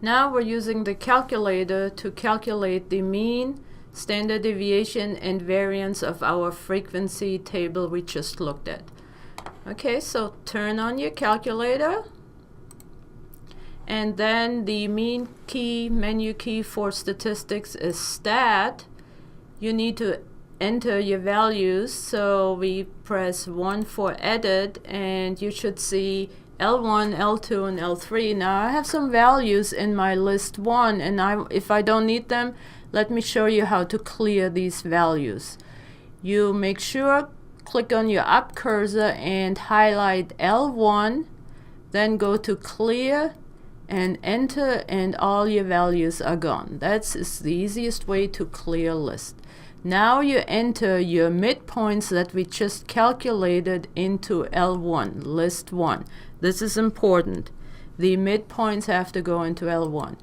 Now we're using the calculator to calculate the mean, standard deviation, and variance of our frequency table we just looked at. Okay, so turn on your calculator, and then the mean key, menu key for statistics is stat. You need to enter your values, so we press 1 for edit, and you should see L1, L2, and L3. Now I have some values in my list 1, and if I don't need them, let me show you how to clear these values. You make sure, click on your up cursor and highlight L1, then go to clear and enter, and all your values are gone. That's the easiest way to clear a list. Now you enter your midpoints that we just calculated into L1, list 1. This is important. The midpoints have to go into L1.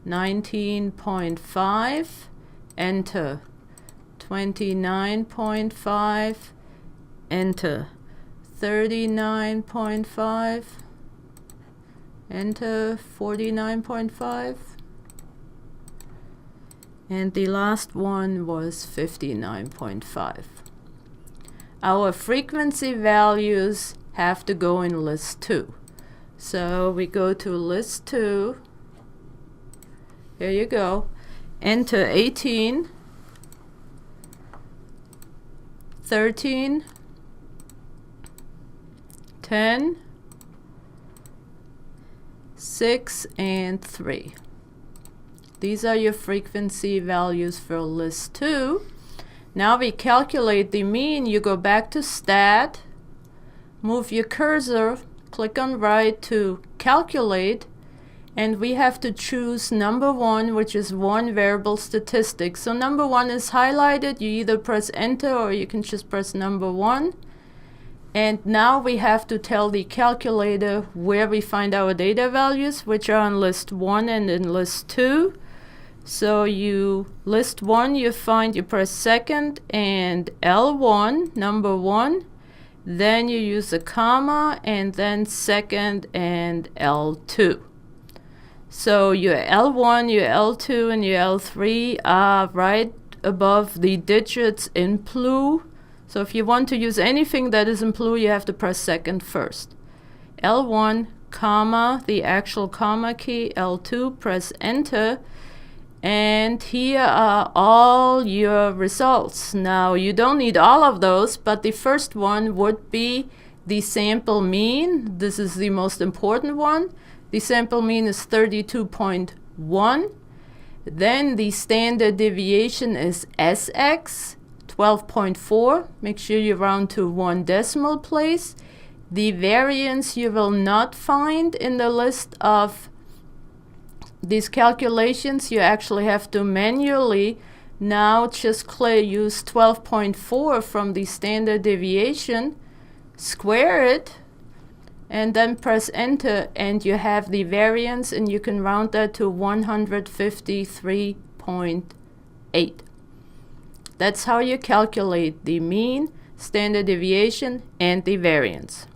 19.5, enter. 29.5, enter. 39.5, enter. 49.5. And the last one was 59.5. Our frequency values have to go in list 2. So we go to list 2. Here you go. Enter 18, 13, 10, 6, and 3. These are your frequency values for list 2. Now we calculate the mean. You go back to stat, move your cursor, click on right to calculate, and we have to choose number 1, which is one variable statistic. So number 1 is highlighted. You either press enter or you can just press number 1. And now we have to tell the calculator where we find our data values, which are on list 1 and in list 2. So you list 1, you press second and L1, number 1. Then you use a comma and then second and L2. So your L1, your L2, and your L3 are right above the digits in blue. So if you want to use anything that is in blue, you have to press second first. L1, comma, the actual comma key, L2, press enter. And here are all your results. Now you don't need all of those, but the first one would be the sample mean. This is the most important one. The sample mean is 32.1. Then the standard deviation is SX, 12.4. Make sure you round to 1 decimal place. The variance you will not find in the list of these calculations. You actually have to manually now just use 12.4 from the standard deviation, square it, and then press enter, and you have the variance, and you can round that to 153.8. That's how you calculate the mean, standard deviation, and the variance.